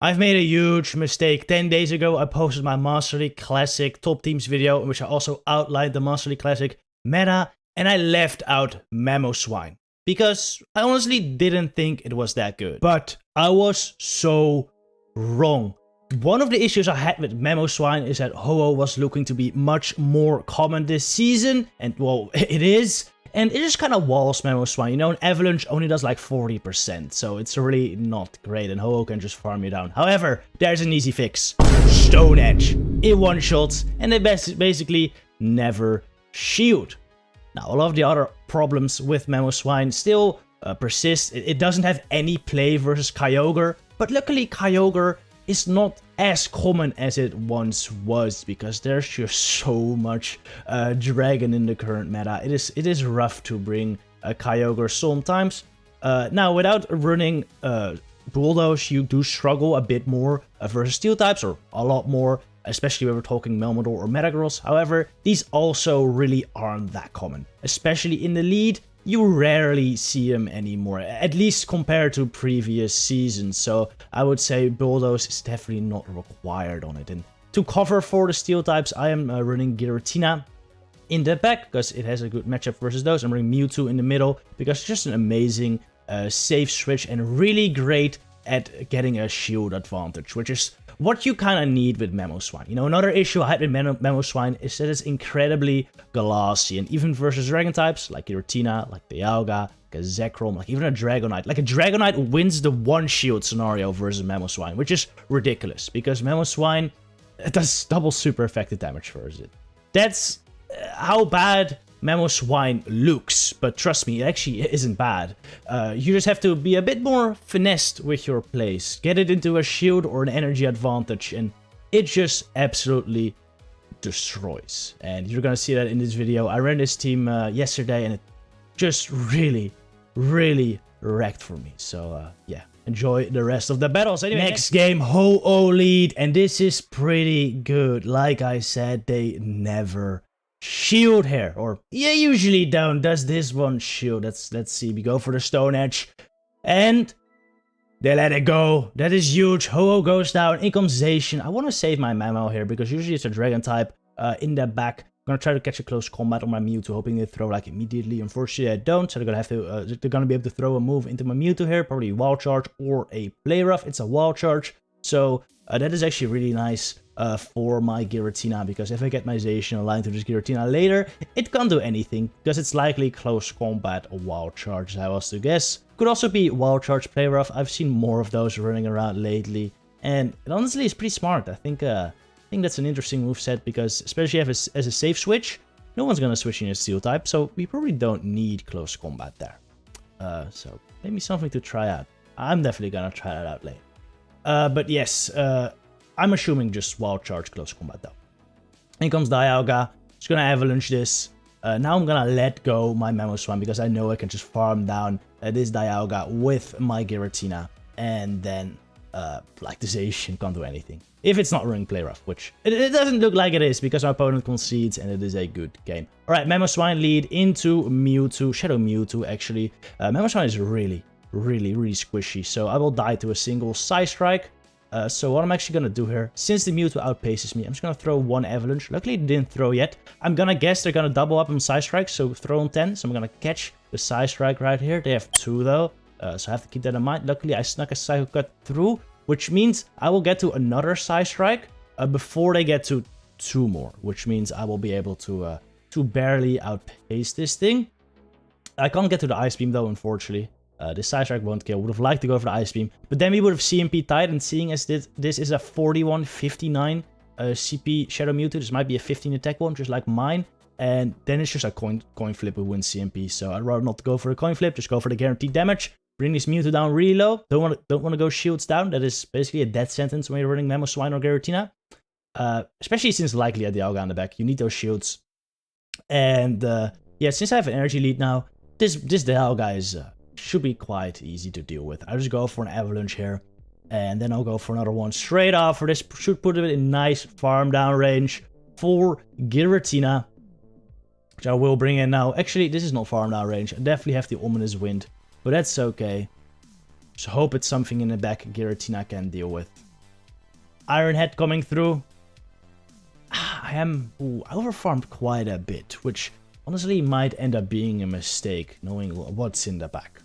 I've made a huge mistake. 10 days ago, I posted my Master League Classic Top Teams video, in which I also outlined the Master League Classic meta, and I left out Mamoswine, because I honestly didn't think it was that good. But I was so wrong. One of the issues I had with Mamoswine is that Ho-Oh was looking to be much more common this season, and well, it is. And it just kind of walls Mamoswine. You know, an Avalanche only does like 40%, so it's really not great, and Ho-Oh can just farm you down. However, there's an easy fix. Stone Edge. It one-shots, and they basically never shield. Now, a lot of the other problems with Mamoswine still persist. It doesn't have any play versus Kyogre, but luckily Kyogre is not as common as it once was, because there's just so much dragon in the current meta. It is rough to bring a Kyogre sometimes. Now, without running Bulldoze, you do struggle a bit more versus steel types, or a lot more, especially when we're talking Melmetal or Metagross. However, these also really aren't that common, especially in the lead. You rarely see them anymore, at least compared to previous seasons, so I would say Bulldoze is definitely not required on it. And to cover for the steel types, I am running Giratina in the back, because it has a good matchup versus those. I'm running Mewtwo in the middle, because it's just an amazing safe switch, and really great at getting a shield advantage, which is what you kind of need with Mamoswine. You know, another issue I had with Mamoswine is that it's incredibly glassy, and even versus dragon types like Giratina, like Dialga, like a Zekrom, like even a Dragonite. Like a Dragonite wins the one shield scenario versus Mamoswine, which is ridiculous, because Mamoswine does double super effective damage versus it. That's how bad Mamoswine looks, but trust me, it actually isn't bad. You just have to be a bit more finessed with your plays. Get it into a shield or an energy advantage, and it just absolutely destroys. And you're gonna see that in this video. I ran this team yesterday, and it just really wrecked for me. So yeah, enjoy the rest of the battles. Anyway, next game, Ho-Oh lead, and this is pretty good. Like I said, they never shield here, or yeah, usually don't. Does this one shield? Let's see. We go for the Stone Edge, and they let it go. That is huge. Ho-Oh goes down. In comes Zacian. I want to save my Mamo here, because usually it's a dragon type in the back. I'm gonna try to catch a close combat on my Mewtwo, hoping they throw like immediately. Unfortunately, I don't, so they're gonna have to. They're gonna be able to throw a move into my Mewtwo here, probably Wild Charge or a Play Rough. It's a Wild Charge, so that is actually really nice for my Giratina, because if I get my Zacian aligned to this Giratina later, it can't do anything, because it's likely close combat or Wild Charge, I was to guess. Could also be Wild Charge Play Rough. I've seen more of those running around lately, and it honestly is pretty smart. I think that's an interesting moveset, because especially as a safe switch, no one's gonna switch in a steel type, so we probably don't need close combat there. So maybe something to try out. I'm definitely gonna try that out later. But yes, I'm assuming just Wild Charge close combat though. In comes Dialga. Just gonna Avalanche this. Now I'm gonna let go my Mamoswine, because I know I can just farm down this Dialga with my Giratina, and then like the Zacian can't do anything. If it's not running Play Rough, which it doesn't look like it is, because my opponent concedes, and it is a good game. Alright, Mamoswine lead into Mewtwo, Shadow Mewtwo actually. Mamoswine is really squishy, so I will die to a single Psy Strike. So what I'm actually gonna do here, since the Mewtwo outpaces me, I'm just gonna throw one Avalanche. Luckily it didn't throw yet. I'm gonna guess they're gonna double up on Psy Strike, so throw on 10. So I'm gonna catch the Psy Strike right here. They have 2 though, so I have to keep that in mind. Luckily I snuck a Psycho Cut through, which means I will get to another Psy Strike before they get to 2 more, which means I will be able to barely outpace this thing. I can't get to the Ice Beam though, unfortunately. This Psy Strike won't kill. Would have liked to go for the Ice Beam, but then we would have CMP tied, and seeing as this is a 41-59 CP Shadow Mewtwo, this might be a 15 attack one, just like mine, and then it's just a coin flip who wins CMP. So I'd rather not go for a coin flip, just go for the guaranteed damage. Bring this Mewtwo down really low. Don't want to go shields down. That is basically a death sentence when you're running Mamoswine or Giratina. Especially since likely a Dialga on the back. You need those shields. And yeah, since I have an energy lead now, this Dialga is should be quite easy to deal with. I'll just go for an Avalanche here, and then I'll go for another one straight after this. Should put it in nice farm down range for Giratina, which I will bring in now. Actually, this is not farm down range. I definitely have the Ominous Wind, but that's okay. Just hope it's something in the back Giratina can deal with. Iron Head coming through. I overfarmed quite a bit, which honestly might end up being a mistake, knowing what's in the back.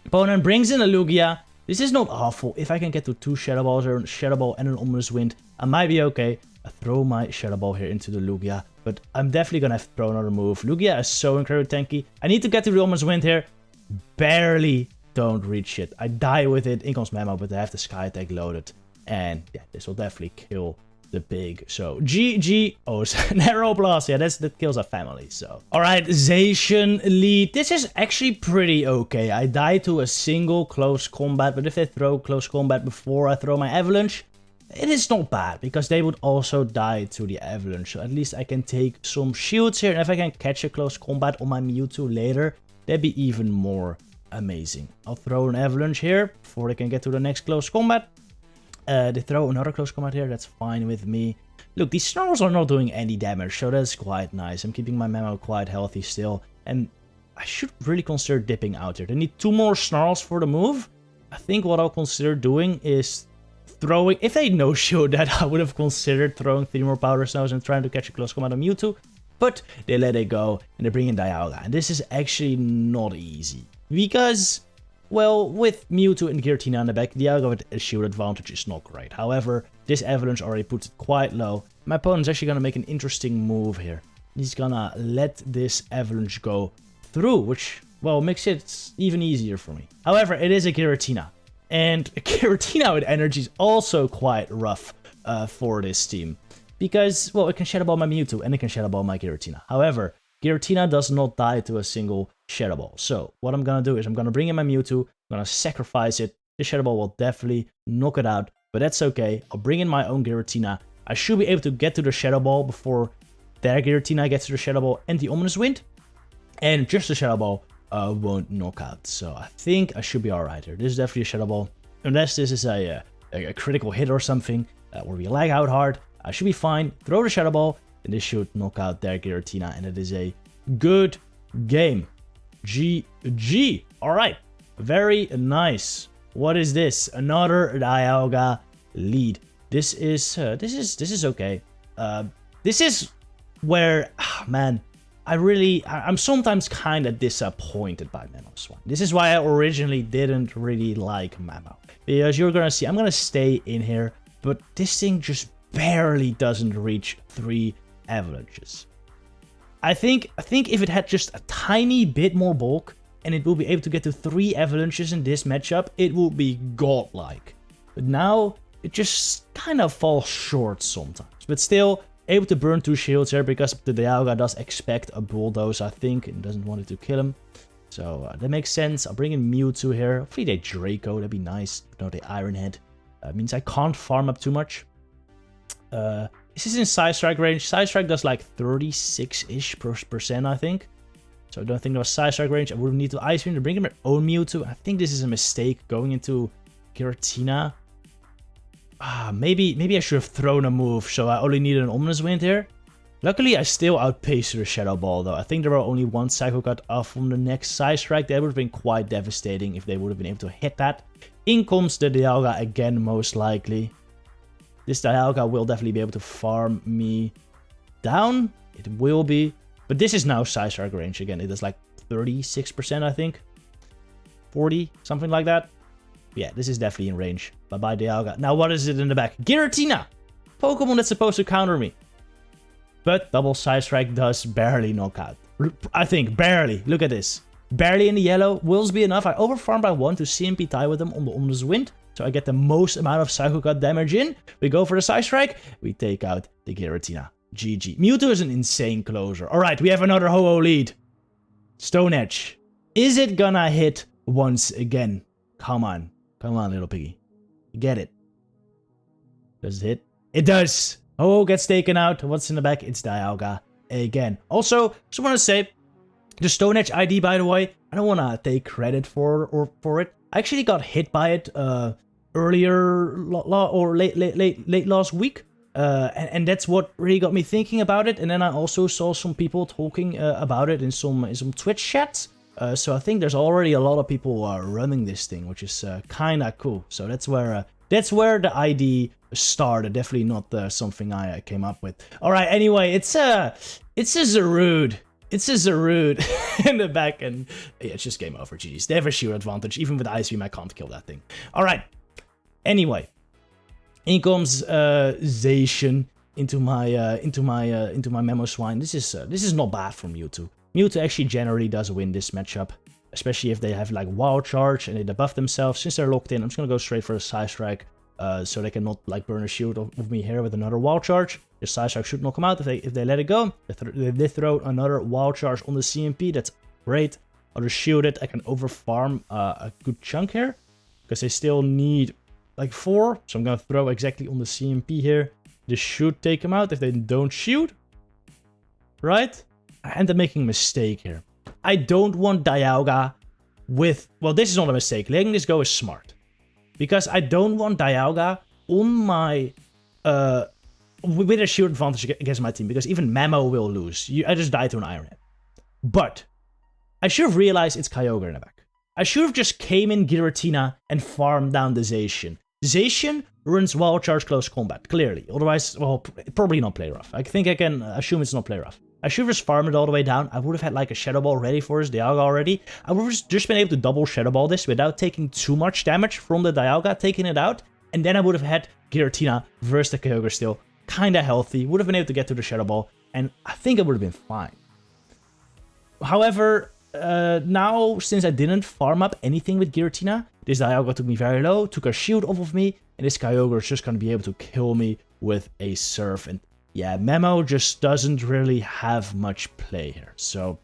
Opponent brings in a Lugia. This is not awful. If I can get to 2 Shadow Balls or a Shadow Ball and an Ominous Wind, I might be okay. I throw my Shadow Ball here into the Lugia, but I'm definitely gonna have to throw another move. Lugia is so incredibly tanky. I need to get to the Ominous Wind here. Barely don't reach it. I die with it. In comes Memo, but I have the Sky Attack loaded. And yeah, this will definitely kill the pig. So GG. Oh, it's Narrow Blast. Yeah, that kills a family. So alright, Zacian Lead. This is actually pretty okay. I die to a single close combat, but if they throw close combat before I throw my Avalanche, it is not bad, because they would also die to the Avalanche. So at least I can take some shields here, and if I can catch a close combat on my Mewtwo later, that'd be even more amazing. I'll throw an Avalanche here before they can get to the next close combat. They throw another close combat here, that's fine with me. Look, these Snarls are not doing any damage, so that's quite nice. I'm keeping my Memo quite healthy still, and I should really consider dipping out here. They need 2 more Snarls for the move. I think what I'll consider doing is throwing... If they no-show that, I would have considered throwing 3 more Powder Snows and trying to catch a close combat on Mewtwo, but they let it go, and they bring in Dialga, and this is actually not easy. Because, well, with Mewtwo and Giratina in the back, Dialga with a shield advantage is not great. However, this Avalanche already puts it quite low. My opponent's actually going to make an interesting move here. He's going to let this Avalanche go through, which, well, makes it even easier for me. However, it is a Giratina. And a Giratina with energy is also quite rough for this team. Because, well, it can Shadow Ball my Mewtwo and it can Shadow Ball my Giratina. However, Giratina does not die to a single Shadow Ball. So what I'm going to do is I'm going to bring in my Mewtwo, I'm going to sacrifice it. The Shadow Ball will definitely knock it out, but that's okay. I'll bring in my own Giratina. I should be able to get to the Shadow Ball before their Giratina gets to the Shadow Ball and the Ominous Wind. And just the Shadow Ball won't knock out. So I think I should be alright here. This is definitely a Shadow Ball. Unless this is a critical hit or something, where we lag out hard, I should be fine. Throw the Shadow Ball, and this should knock out their Giratina, and it is a good game. GG. Alright. Very nice. What is this? Another Dialga Lead. This is okay. This is where, man, I'm sometimes kind of disappointed by Mamoswine. This is why I originally didn't really like Mamo. Because you're gonna see, I'm gonna stay in here, but this thing just barely doesn't reach 3 Avalanches. I think if it had just a tiny bit more bulk, and it will be able to get to 3 Avalanches in this matchup, it will be godlike. But now, it just kind of falls short sometimes. But still, able to burn 2 shields here, because the Dialga does expect a Bulldoze, I think, and doesn't want it to kill him. So that makes sense. I'll bring in Mewtwo here. Hopefully they Draco, that'd be nice. No, they Iron Head. Means I can't farm up too much. This is in Side Strike range. Side Strike does like 36-ish %, I think. So I don't think there was Side Strike range. I would need to Ice Beam to bring in my own Mewtwo. I think this is a mistake going into Giratina. Maybe I should have thrown a move, so I only needed an Ominous Wind here. Luckily, I still outpaced the Shadow Ball, though. I think there were only 1 Psycho Cut off from the next Side Strike. That would have been quite devastating if they would have been able to hit that. In comes the Dialga again, most likely. This Dialga will definitely be able to farm me down. It will be. But this is now Side Strike range again. It is like 36%, I think. 40, something like that. Yeah, this is definitely in range. Bye-bye, Dialga. Now, what is it in the back? Giratina! Pokemon that's supposed to counter me. But double Side Strike does barely knock out. I think, barely. Look at this. Barely in the yellow. Will be enough. I overfarm by 1 to CMP tie with them on the Ominous Wind. So I get the most amount of Psycho Cut damage in. We go for the Side Strike. We take out the Giratina. GG. Mewtwo is an insane closer. Alright, we have another Ho-Oh lead. Stone Edge. Is it gonna hit once again? Come on. Come on, little piggy. You get it. Does it hit? It does! Oh, gets taken out. What's in the back? It's Dialga again. Also, just want to say, the Stone Edge ID, by the way, I don't want to take credit for it. I actually got hit by it earlier or late last week. And that's what really got me thinking about it. And then I also saw some people talking about it in some Twitch chats. So I think there's already a lot of people running this thing, which is kind of cool. So that's where That's where the ID started. Definitely not something I came up with. All right. Anyway, it's a Zarude. It's a Zarude in the back, and yeah, it's just game over. GG's. They have a sheer advantage. Even with Ice Beam, I can't kill that thing. All right. Anyway, in comes Zacian into my Mamoswine. This is not bad from Mewtwo. Mewtwo actually generally does win this matchup, especially if they have like Wild Charge and they debuff themselves. Since they're locked in, I'm just gonna go straight for a Side Strike, so they cannot like burn a shield of me here with another Wild Charge. The Side Strike should knock them out if they let it go. If they throw another Wild Charge on the CMP, that's great. I'll just shield it. I can overfarm a good chunk here because they still need like 4. So I'm gonna throw exactly on the CMP here. This should take them out if they don't shield. Right? I end up making a mistake here. I don't want Dialga with... Well, this is not a mistake. Letting this go is smart. Because I don't want Dialga on my... with a shield advantage against my team. Because even Mamo will lose. I just died to an Iron Head. But I should have realized it's Kyogre in the back. I should have just came in Giratina and farmed down the Zacian. Zacian runs Wild Charge Close Combat, clearly. Otherwise, well, probably not play rough. I think I can assume it's not play rough. I should have just farmed it all the way down. I would have had like a Shadow Ball ready for his Dialga already. I would have just been able to double Shadow Ball this without taking too much damage from the Dialga, taking it out. And then I would have had Giratina versus the Kyogre still. Kinda healthy. Would have been able to get to the Shadow Ball. And I think it would have been fine. However, now, since I didn't farm up anything with Giratina, this Dialga took me very low, took a shield off of me, and this Kyogre is just going to be able to kill me with a Surf. And yeah, Memo just doesn't really have much play here. So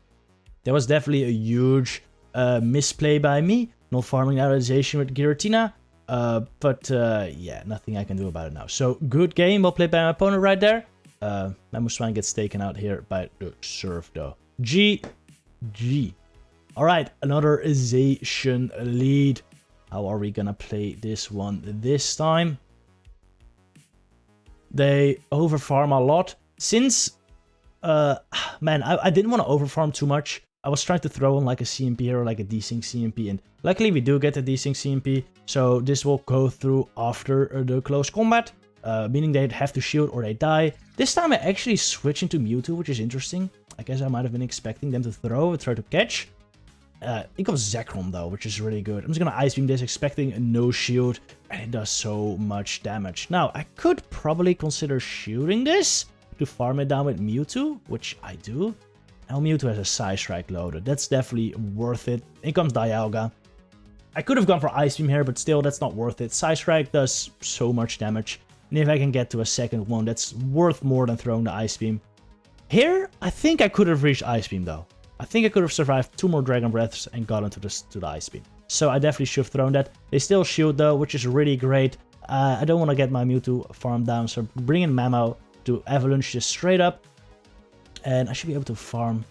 there was definitely a huge misplay by me, not farming out Zacian with Giratina. Yeah, nothing I can do about it now. So good game, well played by my opponent right there. Mamoswine gets taken out here by the Surf though. GG. Alright, another Zacian Lead. How are we gonna play this one this time? They overfarm a lot. Since, man, I didn't want to overfarm too much. I was trying to throw in like a CMP or like a desync CMP. And luckily we do get a desync CMP. So this will go through after the close combat. Meaning they'd have to shield or they die. This time I actually switch into Mewtwo, which is interesting. I guess I might have been expecting them to throw, try to catch. It goes Zekrom though, which is really good. I'm just gonna Ice Beam this, expecting no shield, and it does so much damage. Now, I could probably consider shooting this to farm it down with Mewtwo, which I do. Now Mewtwo has a Side Strike loaded. That's definitely worth it. In comes Dialga. I could have gone for Ice Beam here, but still, that's not worth it. Side Strike does so much damage. And if I can get to a second one, that's worth more than throwing the Ice Beam. Here, I think I could have reached Ice Beam though. I think I could have survived 2 more Dragon Breaths and gotten to the Ice Beam. So I definitely should have thrown that. They still shield though, which is really great. I don't want to get my Mewtwo farm down, so bring in Mamo to Avalanche just straight up. And I should be able to farm.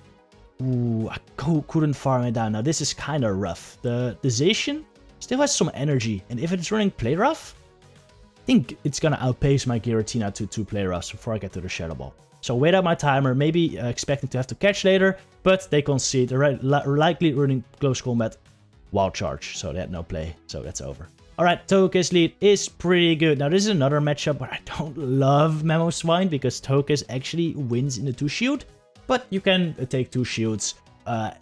Ooh, I couldn't farm it down. Now this is kind of rough. The Zacian still has some energy, and if it's running Play Rough, I think it's gonna outpace my Giratina to 2 Play Roughs before I get to the Shadow Ball. So wait out my timer, maybe expecting to have to catch later, but they concede. They're likely running close combat, Wild Charge, so they had no play, so that's over. Alright, Togekiss Lead is pretty good. Now this is another matchup where I don't love Mamoswine because Togekiss actually wins in the 2 shield, but you can take 2 shields.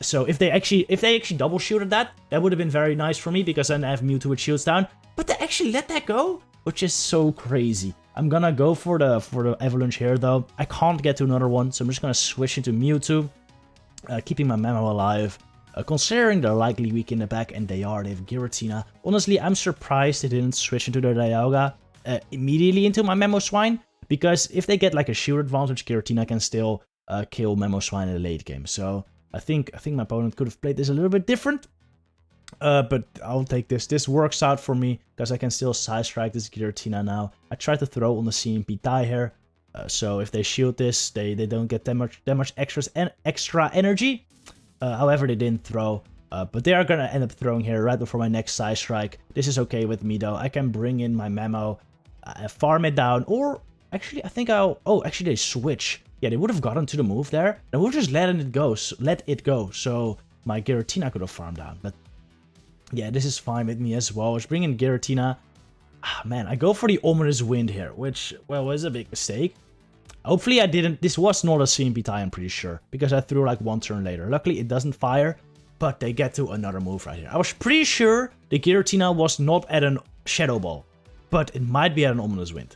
So if they actually double shielded that would have been very nice for me because then I have Mewtwo with shields down. But they actually let that go, which is so crazy. I'm gonna go for the Avalanche here though. I can't get to another one, so I'm just gonna switch into Mewtwo, keeping my Mamo alive. Considering they're likely weak in the back, and they have Giratina. Honestly, I'm surprised they didn't switch into their Dialga immediately into my Mamoswine, because if they get like a shield advantage, Giratina can still kill Mamoswine in the late game. So I think my opponent could have played this a little bit different. But I'll take this. This works out for me because I can still Side Strike this Giratina now. I tried to throw on the CMP die here. So if they shield this, they don't get that much extra energy. However, they didn't throw. But they are going to end up throwing here right before my next Side Strike. This is okay with me though. I can bring in my Mamo, farm it down. Or actually, I think I'll... Oh, actually they switch. Yeah, they would have gotten to the move there. They would have just let it go. So my Giratina could have farmed down. But yeah, this is fine with me as well. Let's bring in Giratina. Ah, man, I go for the Ominous Wind here, which, well, was a big mistake. Hopefully I didn't... This was not a CMP tie, I'm pretty sure, because I threw like one turn later. Luckily, it doesn't fire, but they get to another move right here. I was pretty sure the Giratina was not at a Shadow Ball, but it might be at an Ominous Wind.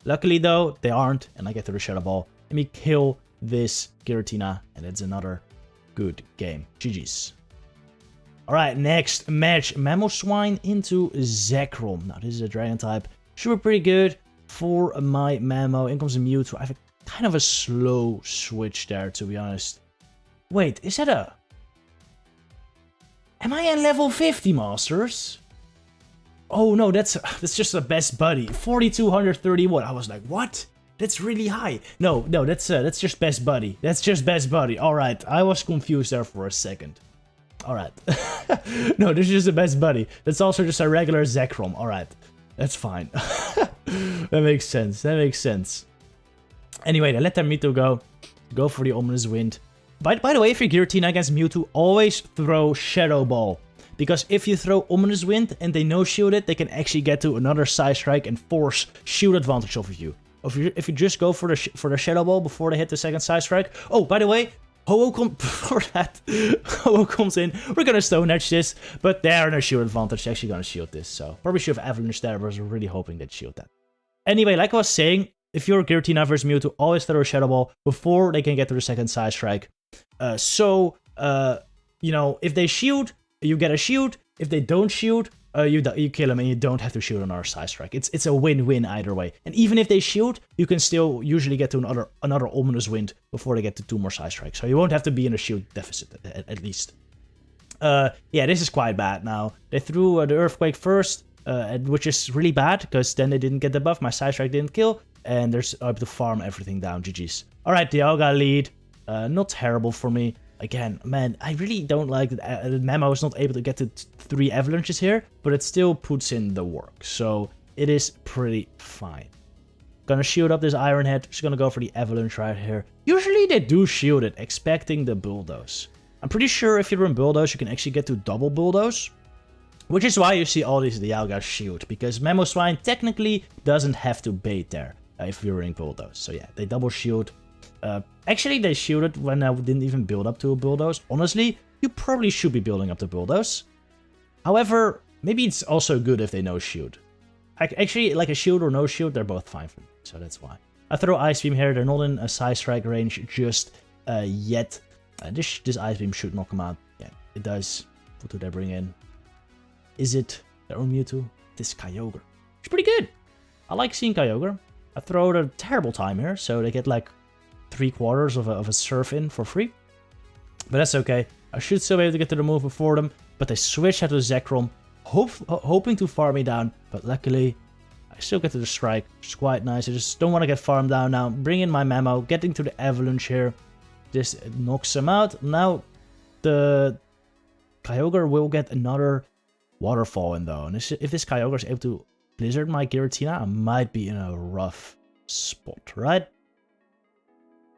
Luckily, though, they aren't, and I get to the Shadow Ball. Let me kill this Giratina, and it's another good game. GG's. Alright, next match. Mamoswine into Zekrom. Now, this is a Dragon type. Should be pretty good for my Mamo. In comes a Mewtwo. I have kind of a slow switch there, to be honest. Wait, is that a... Am I at level 50, Masters? Oh no, that's just a best buddy. 4231. I was like, what? That's really high. No, that's just best buddy. That's just best buddy. Alright, I was confused there for a second. Alright. No, this is just a best buddy. That's also just a regular Zekrom. Alright. That's fine. That makes sense. That makes sense. Anyway, they let their Mewtwo go. Go for the Ominous Wind. By the way, if you're Giratina against Mewtwo, always throw Shadow Ball. Because if you throw Ominous Wind and they no-shield it, they can actually get to another Side Strike and force shield advantage off of you. If you just go for the Shadow Ball before they hit the second Side Strike. Oh, by the way, Ho-Oh comes in. We're gonna Stone Edge this, but they're in a shield advantage. They're actually gonna shield this, so probably should have Avalanche there, but I was really hoping they'd shield that. Anyway, like I was saying, if you're Giratina versus Mewtwo, always throw a Shadow Ball before they can get to the second Side Strike. You know, if they shield, you get a shield. If they don't shield, you kill them and you don't have to shield another Side Strike. It's a win-win either way. And even if they shield, you can still usually get to another Ominous Wind before they get to 2 more Side Strikes. So you won't have to be in a shield deficit at least. Yeah, this is quite bad now. They threw the Earthquake first, which is really bad because then they didn't get the buff. My Side Strike didn't kill, and they're able to farm everything down. GG's. All right, Dialga Lead. Not terrible for me. Again, man, I really don't like that Mamo is not able to get to 3 avalanches here, but it still puts in the work. So it is pretty fine. Gonna shield up this Iron Head. Just gonna go for the avalanche right here. Usually they do shield it, expecting the bulldoze. I'm pretty sure if you run bulldoze, you can actually get to double bulldoze. Which is why you see all these Dialga shield, because Mamoswine technically doesn't have to bait there if you're running bulldoze. So yeah, they double shield. Actually, they shielded when I didn't even build up to a bulldoze. Honestly, you probably should be building up to bulldoze. However, maybe it's also good if they no shield. Actually, like a shield or no shield, they're both fine for me. So that's why. I throw Ice Beam here. They're not in a Side Strike range just yet. This Ice Beam should knock them out. Yeah, it does. What do they bring in? Is it their own Mewtwo? This Kyogre. It's pretty good. I like seeing Kyogre. I throw it at a terrible time here, so they get like 3/4 of a surf in for free. But that's okay. I should still be able to get to the move before them. But they switch out to Zekrom, hoping to farm me down. But luckily, I still get to the strike, which is quite nice. I just don't want to get farmed down now. Bring in my Mamo, getting to the avalanche here. This knocks him out. Now, the Kyogre will get another waterfall in though. And if this Kyogre is able to Blizzard my Giratina, I might be in a rough spot, right?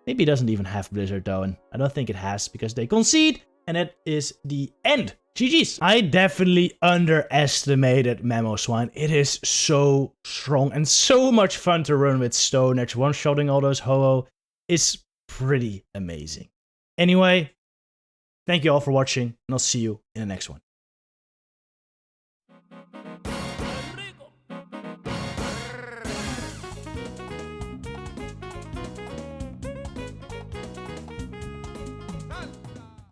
Maybe it doesn't even have Blizzard though, and I don't think it has because they concede, and that is the end. GG's. I definitely underestimated Mamoswine. It is so strong and so much fun to run with Stone Edge. One-shotting all those Ho-Oh is pretty amazing. Anyway, thank you all for watching, and I'll see you in the next one.